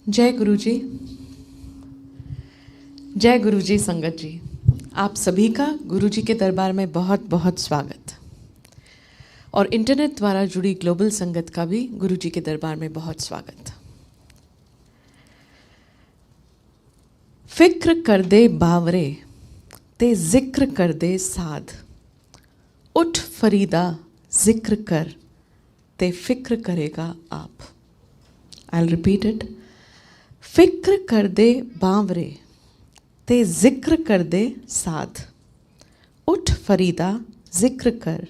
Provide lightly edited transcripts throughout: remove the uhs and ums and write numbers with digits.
जय गुरु जी। जय गुरु जी संगत जी। आप सभी का गुरु जी के दरबार में बहुत बहुत स्वागत और इंटरनेट द्वारा जुड़ी ग्लोबल संगत का भी गुरु जी के दरबार में बहुत स्वागत। फिक्र कर दे बावरे ते जिक्र कर दे साध, उठ फरीदा जिक्र कर ते फिक्र करेगा आप। I'll repeat it. फिक्र कर दे बावरे ते जिक्र कर दे साध, उठ फरीदा जिक्र कर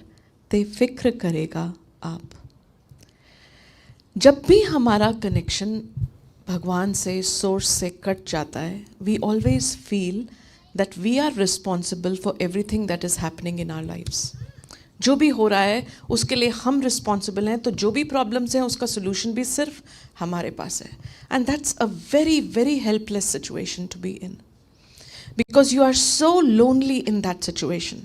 ते फिक्र करेगा आप। जब भी हमारा कनेक्शन भगवान से, सोर्स से कट जाता है, we always feel that we are responsible for everything that is happening in our lifes. जो भी हो रहा है उसके लिए हम रिस्पॉन्सिबल हैं, तो जो भी प्रॉब्लम्स हैं उसका सोल्यूशन भी सिर्फ हमारे पास है। And that's a very very helpless situation to be in, because you are so lonely in that situation.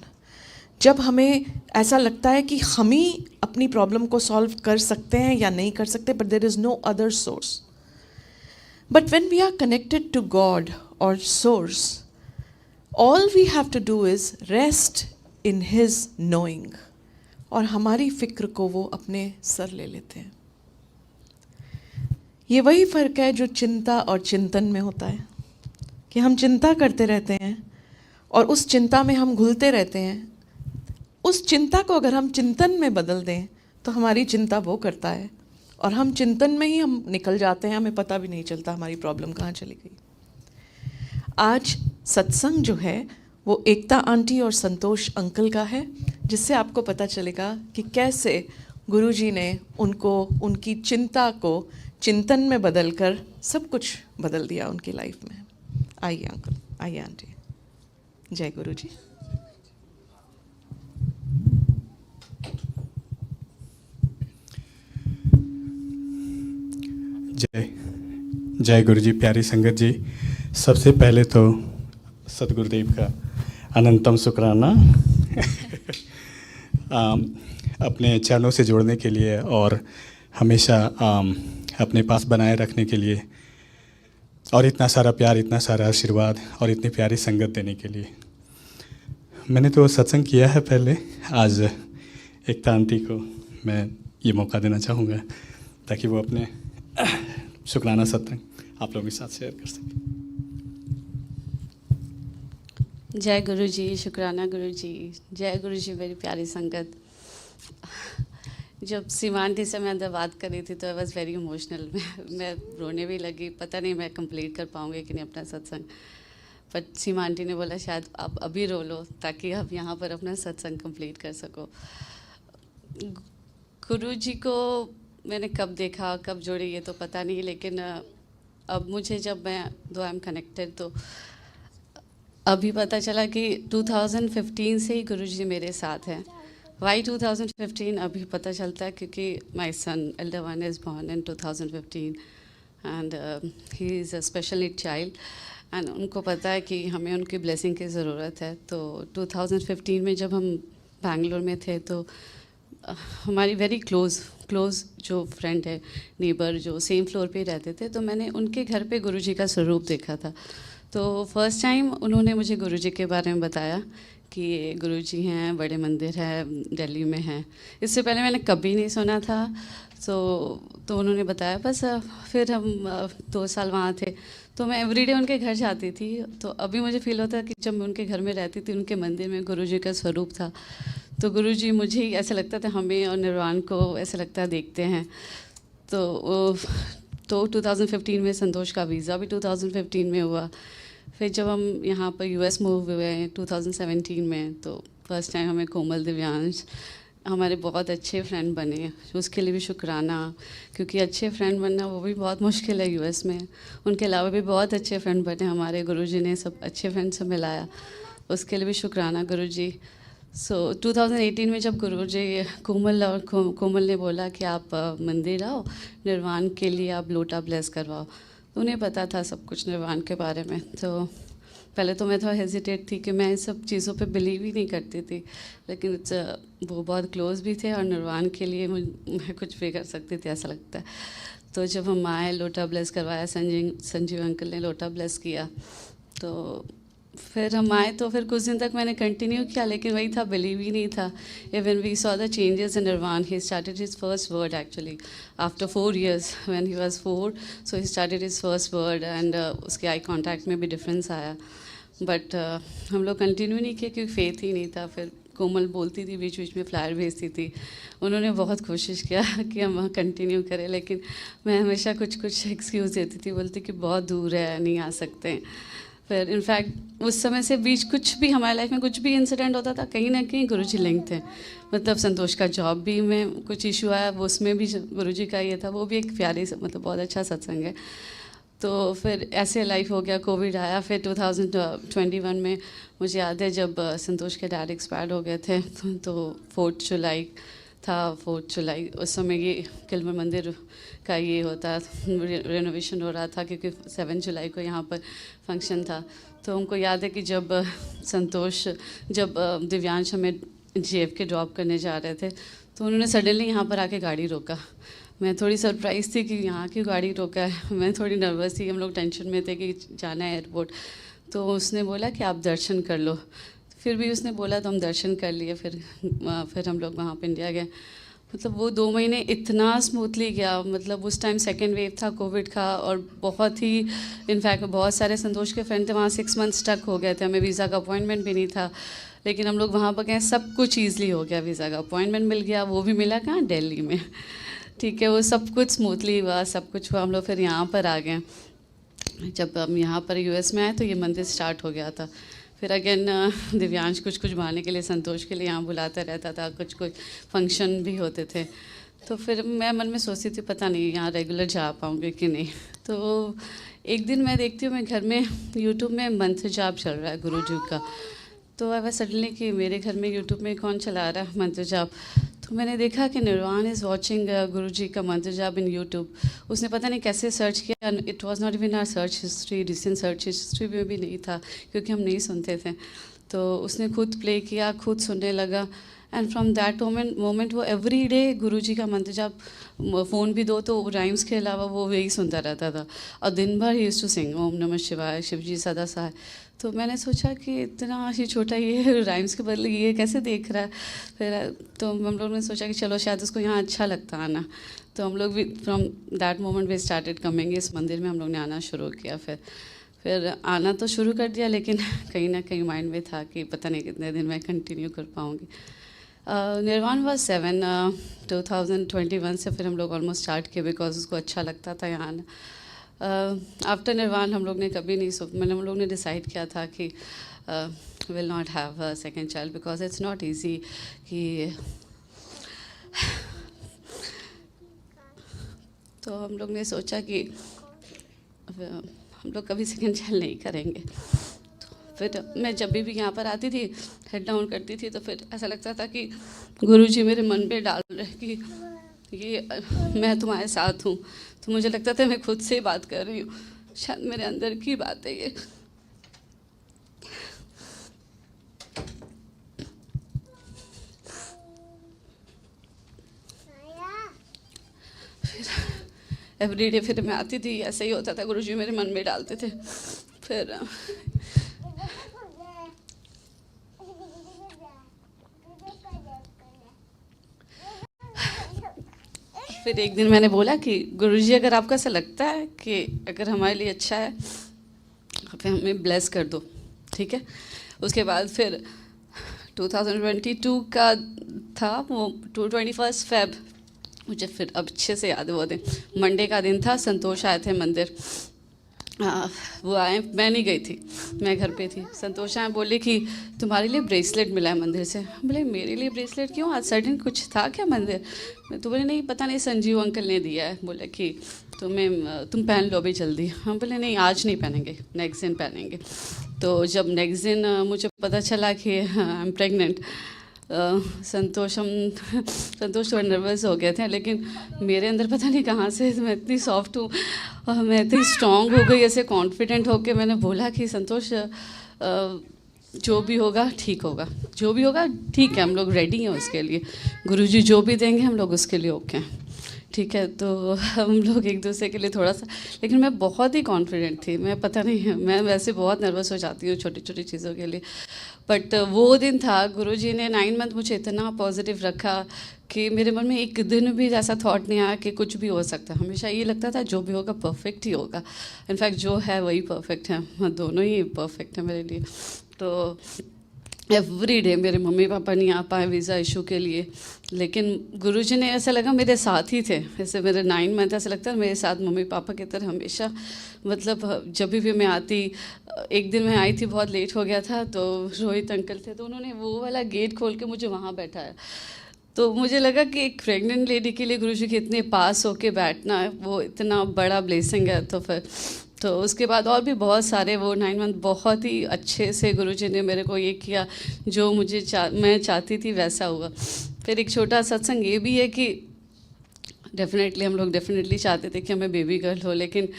जब हमें ऐसा लगता है कि हम ही अपनी प्रॉब्लम को सॉल्व कर सकते हैं या नहीं कर सकते, but there is no other source. But when we are connected to God और source, all we have to do is rest in his knowing, और हमारी फिक्र को वो अपने सर ले लेते हैं। ये वही फर्क है जो चिंता और चिंतन में होता है, कि हम चिंता करते रहते हैं और उस चिंता में हम घुलते रहते हैं। उस चिंता को अगर हम चिंतन में बदल दें तो हमारी चिंता वो करता है, और हम चिंतन में ही हम निकल जाते हैं, हमें पता भी नहीं चलता हमारी प्रॉब्लम कहाँ चली गई। आज सत्संग जो है वो एकता आंटी और संतोष अंकल का है, जिससे आपको पता चलेगा कि कैसे गुरुजी ने उनको, उनकी चिंता को चिंतन में बदलकर सब कुछ बदल दिया उनकी लाइफ में। आइए अंकल, आइए आंटी। जय गुरु जी। जय जय गुरु जी। प्यारी संगत जी, सबसे पहले तो सतगुरुदेव का अनंतम शुक्राना अपने चरणों से जोड़ने के लिए और हमेशा अपने पास बनाए रखने के लिए, और इतना सारा प्यार, इतना सारा आशीर्वाद और इतनी प्यारी संगत देने के लिए। मैंने तो सत्संग किया है पहले, आज एकता आंटी को मैं ये मौका देना चाहूँगा ताकि वो अपने शुक्राना सत्संग आप लोगों के साथ शेयर कर सकें। जय गुरु जी, शुक्राना गुरु जी। जय गुरु जी। मेरी प्यारी संगत, जब सीमा आंटी से मैं अंदर बात कर रही थी तो आई वॉज वेरी इमोशनल। मैं रोने भी लगी। पता नहीं मैं कंप्लीट कर पाऊँगी कि नहीं अपना सत्संग, बट सीमा आंटी ने बोला शायद आप अभी रो लो ताकि आप यहाँ पर अपना सत्संग कंप्लीट कर सको। गुरु जी को मैंने कब देखा, कब जोड़ी, ये तो पता नहीं, लेकिन अब मुझे, जब मैं दो आई एम कनेक्टेड, तो अभी पता चला कि 2015 से ही गुरुजी मेरे साथ हैं। वाई 2015 अभी पता चलता है क्योंकि my son Elder one is born in 2015 and he is a special need child, and उनको पता है कि हमें उनकी ब्लेसिंग की ज़रूरत है। तो 2015 में जब हम बैंगलोर में थे तो हमारी वेरी क्लोज़ जो फ्रेंड है, नेबर, जो सेम फ्लोर पे रहते थे, तो मैंने उनके घर पे गुरुजी का स्वरूप देखा था। तो फर्स्ट टाइम उन्होंने मुझे गुरुजी के बारे में बताया कि ये गुरुजी हैं, बड़े मंदिर है, दिल्ली में हैं। इससे पहले मैंने कभी नहीं सुना था। तो उन्होंने बताया। बस फिर हम 2 साल वहाँ थे, तो मैं एवरीडे उनके घर जाती थी। तो अभी मुझे फील होता है कि जब मैं उनके घर में रहती थी, उनके मंदिर में गुरुजी का स्वरूप था। तो गुरुजी मुझे ही ऐसा लगता था, हमें और निर्वाण को ऐसा लगता देखते हैं। तो 2015 में संतोष का वीज़ा भी 2015 में हुआ। फिर जब हम यहाँ पर यूएस मूव हुए 2017 में, तो फर्स्ट टाइम हमें कोमल, दिव्यांश हमारे बहुत अच्छे फ्रेंड बने। उसके लिए भी शुक्राना, क्योंकि अच्छे फ्रेंड बनना वो भी बहुत मुश्किल है यूएस में। उनके अलावा भी बहुत अच्छे फ्रेंड बने हमारे। गुरुजी ने सब अच्छे फ्रेंड से मिलाया, उसके लिए भी शुक्राना गुरुजी। सो 2018 में जब गुरुजी कोमल ने बोला कि आप मंदिर आओ, निर्वाण के लिए आप लोटा ब्लेस करवाओ, तो उन्हें पता था सब कुछ निर्वाण के बारे में। तो पहले तो मैं थोड़ा हेजिटेट थी कि मैं इस सब चीज़ों पे बिलीव ही नहीं करती थी, लेकिन वो बहुत क्लोज भी थे और निर्वाण के लिए मैं कुछ भी कर सकती थी, ऐसा लगता है। तो जब हम आए लोटा ब्लेस करवाया, संजीव अंकल ने लोटा ब्लेस किया, तो फिर हम आए तो फिर कुछ दिन तक मैंने कंटिन्यू किया, लेकिन वही था, बिलीव ही नहीं था. Even we saw the changes in Nirvana. He started his first word actually after 4 years when he was 4. So he started his first word and उसके आई कांटेक्ट में भी डिफरेंस आया. बट हम लोग कंटिन्यू नहीं किए क्योंकि फेथ ही नहीं था. फिर कोमल बोलती थी, बीच बीच में फ्लायर भेजती थी. उन्होंने बहुत कोशिश किया कि हम वहाँ कंटिन्यू करें, लेकिन मैं हमेशा कुछ एक्सक्यूज़ देती थी, बोलती कि बहुत दूर है, नहीं आ सकते. फिर इनफैक्ट उस समय से बीच कुछ भी हमारे लाइफ में कुछ भी इंसिडेंट होता था, कहीं ना कहीं गुरुजी लिंक थे. मतलब संतोष का जॉब भी में कुछ इशू आया, वो उसमें भी गुरुजी का ये था. वो भी एक प्यारी मतलब बहुत अच्छा सत्संग है. तो फिर ऐसे लाइफ हो गया. कोविड आया. फिर 2021 में मुझे याद है जब संतोष के डैड एक्सपायर्ड हो गए थे, तो 4 जुलाई था. 4 जुलाई उस समय ये किलमर मंदिर का ये होता, रेनोवेशन हो रहा था, क्योंकि 7 जुलाई को यहाँ पर फंक्शन था. तो हमको याद है कि जब संतोष, जब दिव्यांश हमें JF के ड्रॉप करने जा रहे थे, तो उन्होंने सडनली यहाँ पर आके गाड़ी रोका. मैं थोड़ी सरप्राइज़ थी कि यहाँ की गाड़ी रोका है. मैं थोड़ी नर्वस थी. हम लोग टेंशन में थे कि जाना है एयरपोर्ट. तो उसने बोला कि आप दर्शन कर लो. फिर भी उसने बोला तो हम दर्शन कर लिए. फिर हम लोग वहाँ पे इंडिया गए. मतलब वो 2 महीने इतना स्मूथली गया. मतलब उस टाइम सेकेंड वेव था कोविड का, और बहुत ही इनफैक्ट बहुत सारे संतोष के फ्रेंड थे वहाँ 6 months स्टक हो गए थे. हमें वीज़ा का अपॉइंटमेंट भी नहीं था, लेकिन हम लोग वहाँ पर गए. सब कुछ ईजिली हो गया. वीज़ा का अपॉइंटमेंट मिल गया. वो भी मिला कहाँ, दिल्ली में. ठीक है, वो सब कुछ स्मूथली हुआ, सब कुछ हुआ. हम लोग फिर यहाँ पर आ गए. जब हम यहाँ पर US में आए तो ये मंदिर स्टार्ट हो गया था. फिर अगेन दिव्यांश कुछ बहाने के लिए संतोष के लिए यहाँ बुलाता रहता था. कुछ फंक्शन भी होते थे. तो फिर मैं मन में सोचती थी पता नहीं यहाँ रेगुलर जा पाऊँगी कि नहीं. तो एक दिन मैं देखती हूँ, मैं घर में यूट्यूब में मंत्र जाप चल रहा है गुरु जी का. तो आई वाज सडनली कि मेरे घर में यूट्यूब में कौन चला रहा है मंत्र जाप. तो मैंने देखा कि निर्वाण इज़ वॉचिंग गुरुजी का मंत्र जाप इन यूट्यूब. उसने पता नहीं कैसे सर्च किया. It was not even our search history, recent search history में भी नहीं था, क्योंकि हम नहीं सुनते थे. तो उसने खुद प्ले किया, खुद सुनने लगा. एंड फ्रॉम दैट मोमेंट वो एवरी डे गुरुजी का मंत्र जाप, फ़ोन भी दो तो राइम्स के अलावा वो यही सुनता रहता था. और दिन भर ही यूज्ड टू सिंग ओम नमः शिवाय, शिवजी सदा सहाय. तो मैंने सोचा कि इतना ही छोटा ये राइम्स के बदले ये कैसे देख रहा है. फिर तो हम लोग ने सोचा कि चलो शायद उसको यहाँ अच्छा लगता आना. तो हम लोग भी from that moment we started coming. इस मंदिर में हम लोग ने आना शुरू किया. फिर आना तो शुरू कर दिया, लेकिन कहीं ना कहीं माइंड में था कि पता नहीं कितने दिन मैं कंटिन्यू कर पाऊँगी. निर्वाण वाज 7 2021 से फिर हम लोग ऑलमोस्ट स्टार्ट किए, बिकॉज उसको अच्छा लगता था यहाँ आना. आफ्टर निर्वाण हम लोग ने कभी नहीं मतलब हम लोग ने डिसाइड किया था कि will not have a second child, because it's not easy कि तो हम लोग ने सोचा कि हम लोग कभी सेकेंड चाइल्ड नहीं करेंगे. फिर मैं जब भी यहाँ पर आती थी, हेड डाउन करती थी, तो फिर ऐसा लगता था कि गुरुजी मेरे मन पे डाल रहे कि ये मैं तुम्हारे साथ हूँ. तो मुझे लगता था मैं खुद से बात कर रही हूँ, शायद मेरे अंदर की बात है ये. एवरीडे फिर मैं आती थी, ऐसे ही होता था, गुरुजी मेरे मन में डालते थे. फिर एक दिन मैंने बोला कि गुरुजी अगर आपको ऐसा लगता है कि अगर हमारे लिए अच्छा है, फिर हमें ब्लेस कर दो, ठीक है. उसके बाद फिर 2022 का था वो 21 Feb. मुझे फिर अब अच्छे से याद है वो दिन, मंडे का दिन था. संतोष आए थे मंदिर. वो आए, मैं नहीं गई थी, मैं घर पे थी. संतोष आए, बोले कि तुम्हारे लिए ब्रेसलेट मिला है मंदिर से. बोले मेरे लिए ब्रेसलेट क्यों, आज सडन कुछ था क्या मंदिर में. तो बोले नहीं पता नहीं, संजीव अंकल ने दिया है. बोले कि तुम पहन लो अभी जल्दी. हम बोले नहीं आज नहीं पहनेंगे, नेक्स्ट दिन पहनेंगे. तो जब नेक्स्ट दिन मुझे पता चला कि आई एम प्रेग्नेंट, संतोष थोड़ा नर्वस हो गए थे, लेकिन मेरे अंदर पता नहीं कहाँ से मैं इतनी सॉफ्ट हूँ और मैं इतनी स्ट्रॉन्ग हो गई, ऐसे कॉन्फिडेंट होके मैंने बोला कि संतोष जो भी होगा ठीक होगा, जो भी होगा ठीक है, हम लोग रेडी हैं उसके लिए. गुरुजी जो भी देंगे हम लोग उसके लिए ओके हैं. ठीक है, तो हम लोग एक दूसरे के लिए थोड़ा सा, लेकिन मैं बहुत ही कॉन्फिडेंट थी। मैं पता नहीं, मैं वैसे बहुत नर्वस हो जाती हूँ छोटी छोटी चीज़ों के लिए, बट वो दिन था, गुरुजी ने 9 मंथ मुझे इतना पॉजिटिव रखा कि मेरे मन में एक दिन भी ऐसा थॉट नहीं आया कि कुछ भी हो सकता है। हमेशा ये लगता था जो भी होगा परफेक्ट ही होगा। इनफैक्ट जो है वही परफेक्ट है, दोनों ही परफेक्ट है मेरे लिए। तो एवरी डे मेरे मम्मी पापा नहीं आ पाए वीज़ा इशू के लिए, लेकिन गुरुजी ने ऐसा लगा मेरे साथ ही थे। जैसे मेरे 9 मंथ ऐसा लगता है मेरे साथ मम्मी पापा की तरह हमेशा, मतलब जब भी मैं आती, एक दिन मैं आई थी बहुत लेट हो गया था, तो रोहित अंकल थे, तो उन्होंने वो वाला गेट खोल के मुझे वहाँ बैठाया। तो मुझे लगा कि एक प्रेग्नेंट लेडी के लिए गुरुजी के इतने पास होके बैठना वो इतना बड़ा ब्लेसिंग है। तो फिर तो उसके बाद और भी बहुत सारे वो 9 मंथ बहुत ही अच्छे से गुरुजी ने मेरे को ये किया जो मुझे मैं चाहती थी वैसा हुआ। फिर एक छोटा सत्संग ये भी है कि डेफिनेटली हम लोग डेफिनेटली चाहते थे कि हमें बेबी गर्ल हो, लेकिन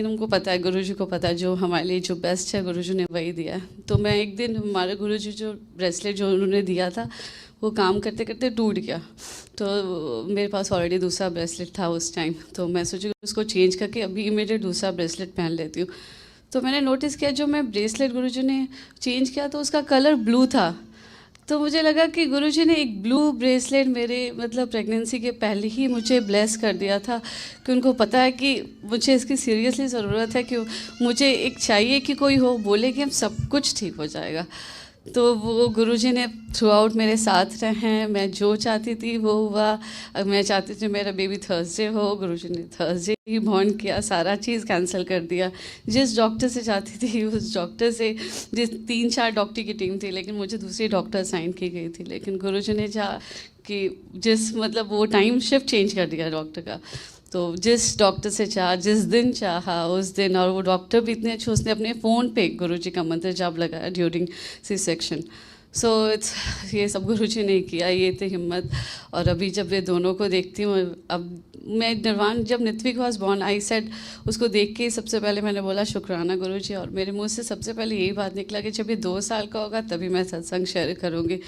हमको पता है, गुरुजी को पता है जो हमारे लिए जो बेस्ट है गुरुजी ने वही दिया है। तो मैं एक दिन, हमारे गुरुजी जो ब्रेसलेट जो उन्होंने दिया था वो काम करते करते टूट गया, तो मेरे पास ऑलरेडी दूसरा ब्रेसलेट था उस टाइम, तो मैं सोची उसको चेंज करके अभी इमीडिएट दूसरा ब्रेसलेट पहन लेती हूँ। तो मैंने नोटिस किया जो मैं ब्रेसलेट गुरुजी ने चेंज किया तो उसका कलर ब्लू था। तो मुझे लगा कि गुरुजी ने एक ब्लू ब्रेसलेट मेरे मतलब प्रेगनेंसी के पहले ही मुझे ब्लेस कर दिया था, कि उनको पता है कि मुझे इसकी सीरियसली ज़रूरत है, कि मुझे एक चाहिए कि कोई हो बोले कि हम सब कुछ ठीक हो जाएगा। तो वो गुरुजी ने थ्रू आउट मेरे साथ रहे हैं। मैं जो चाहती थी वो हुआ। मैं चाहती थी मेरा बेबी थर्सडे हो, गुरुजी ने थर्सडे ही बॉर्न किया, सारा चीज़ कैंसिल कर दिया। जिस डॉक्टर से चाहती थी उस डॉक्टर से, जिस 3-4 डॉक्टर की टीम थी, लेकिन मुझे दूसरी डॉक्टर साइन की गई थी, लेकिन गुरुजी ने चाहा कि जिस मतलब वो टाइम शिफ्ट चेंज कर दिया डॉक्टर का। तो जिस डॉक्टर से चाहा, जिस दिन चाहा उस दिन, और वो डॉक्टर भी इतने अच्छे, उसने अपने फ़ोन पे गुरुजी का मंत्र जाप लगाया during C section. So it's ये सब गुरुजी ने किया, ये थी हिम्मत। और अभी जब ये दोनों को देखती हूँ, अब मैं निर्वाण, जब नित्विक वॉज बॉर्न, आई सेड, उसको देख के सबसे पहले मैंने बोला शुक्राना गुरुजी, और मेरे मुंह से सबसे पहले यही बात निकला कि जब ये 2 साल का होगा तभी मैं सत्संग शेयर करूँगी।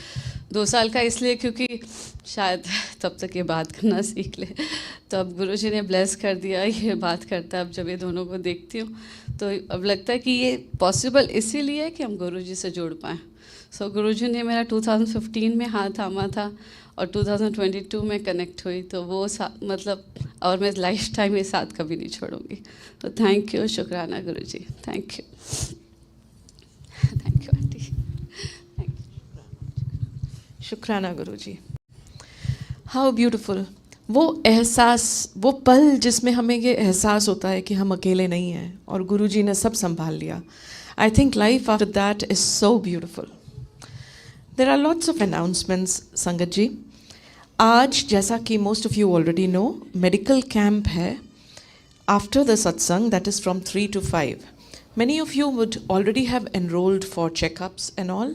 2 साल का इसलिए क्योंकि शायद तब तक ये बात करना सीख ले। तो अब गुरुजी ने ब्लेस कर दिया, ये बात करता है। अब जब ये दोनों को देखती हूँ तो अब लगता है कि ये पॉसिबल इसीलिए है कि हम गुरुजी से जुड़ पाएँ। सो गुरुजी ने मेरा 2015 में हाथ थामा था और 2022 में कनेक्ट हुई, तो वो मतलब, और मैं लाइफ टाइम ये साथ कभी नहीं छोड़ूंगी। तो थैंक यू, शुक्राना Guruji, thank you, thank you aunty, thank you. शुक्राना गुरुजी। How beautiful. वो एहसास, वो पल जिसमें हमें ये एहसास होता है कि हम अकेले नहीं हैं और गुरुजी ने सब संभाल लिया। I think life after that is so beautiful. There are lots of announcements sangat ji. आज जैसा कि most of you already know, medical camp है after the satsang, that is from 3 to 5. Many of you would already have enrolled for checkups and all,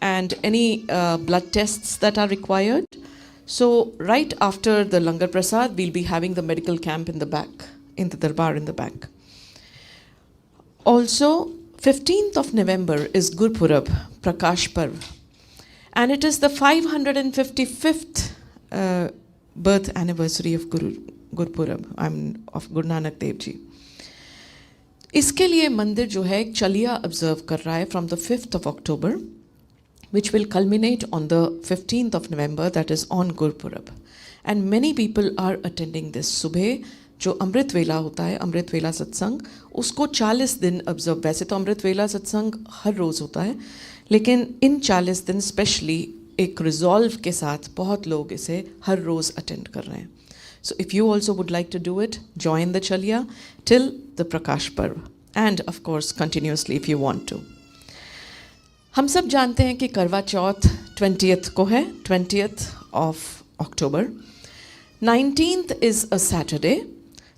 and any blood tests that are required. So right after the Langar Prasad, we'll be having the medical camp in the back, in the Darbar in the back. Also, 15th of November is Gurpurab, Prakash Parv, and it is the 555th birth anniversary of Gurpurab, of Guru Nanak Dev Ji. इसके लिए मंदिर जो है एक चलिया observe कर रहा है from the 5th of October, which will culminate on the 15th of November, that is on Gurpurab. And many people are attending this. सुबह जो अमृत वेला होता है, अमृत वेला सत्संग, उसको 40 दिन ऑब्जर्व, वैसे तो अमृत वेला सत्संग हर रोज़ होता है, लेकिन इन 40 दिन स्पेशली एक रिजॉल्व के साथ बहुत लोग इसे हर रोज़ अटेंड कर रहे हैं. So if you also would like to do it, join the Chalya till the Prakash Parv, and of course continuously if you want to. हम सब जानते हैं कि करवा चौथ 20th को है, 20th of October. 19th is a Saturday.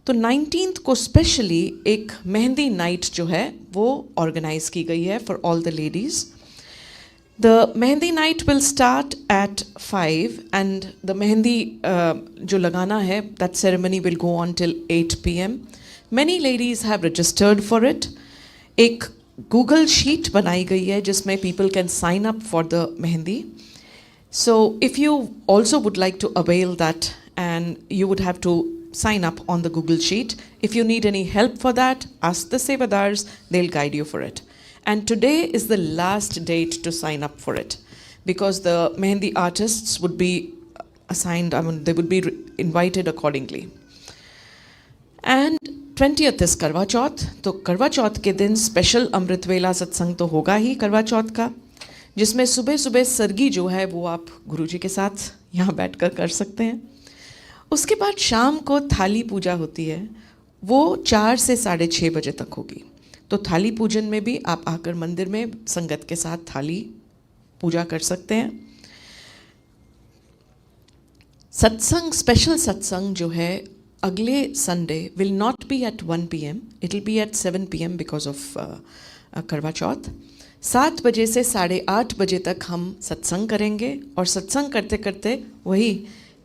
तो 19th को स्पेशली एक मेहंदी नाइट जो है वो ऑर्गेनाइज की गई है for all the ladies. The Mehendi night will start at 5 and the Mehendi जो लगाना है, that ceremony will go on till 8 p.m. Many ladies have registered for it. एक Google sheet बनाई गई है जिसमें people can sign up for the Mehendi. So if you also would like to avail that, and you would have to sign up on the Google Sheet. If you need any help for that, ask the Sevadars, they'll guide you for it. And today is the last date to sign up for it, because the Mehndi artists would be assigned, they would be invited accordingly. And 20th is करवा चौथ. तो करवा चौथ के दिन special अमृत वेला सत्संग तो होगा ही करवा चौथ का, जिसमें सुबह सुबह सरगी जो है वो आप गुरुजी के साथ यहाँ बैठकर कर सकते हैं. उसके बाद शाम को थाली पूजा होती है, वो 4 से 6:30 बजे तक होगी. तो थाली पूजन में भी आप आकर मंदिर में संगत के साथ थाली पूजा कर सकते हैं. सत्संग, स्पेशल सत्संग जो है अगले Sunday will not be at 1 PM, it will be at 7 PM because of Karva Chauth. 7 बजे से 8:30 बजे तक हम सत्संग करेंगे, और सत्संग करते करते वही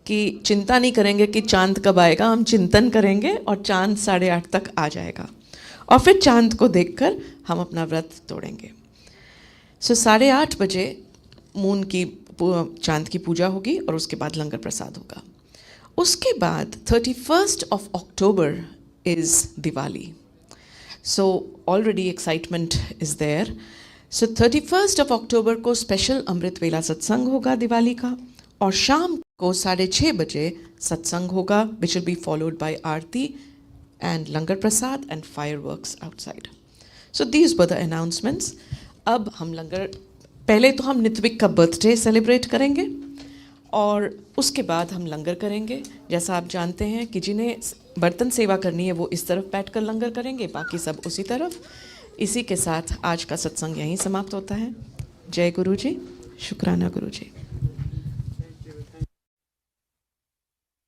कि चिंता नहीं करेंगे कि चांद कब आएगा, हम चिंतन करेंगे और चांद 8:30 तक आ जाएगा, और फिर चांद को देखकर हम अपना व्रत तोड़ेंगे. सो 8:30 बजे मून की चांद की पूजा होगी, और उसके बाद लंगर प्रसाद होगा. उसके बाद 31st of October is Diwali. So already excitement is there. So 31st of October को स्पेशल अमृत वेला सत्संग होगा दिवाली का, और शाम को 6:30 बजे सत्संग होगा, which will be followed by Aarti and langar Prasad and fireworks outside. So these were the announcements. अब हम लंगर, पहले तो हम नित्विक का बर्थडे सेलिब्रेट करेंगे, और उसके बाद हम लंगर करेंगे. जैसा आप जानते हैं कि जिन्हें बर्तन सेवा करनी है वो इस तरफ बैठकर लंगर करेंगे, बाकी सब उसी तरफ. इसी के साथ आज का सत्संग यहीं समाप्त होता है. जय गुरु जी, शुक्राना गुरु जी.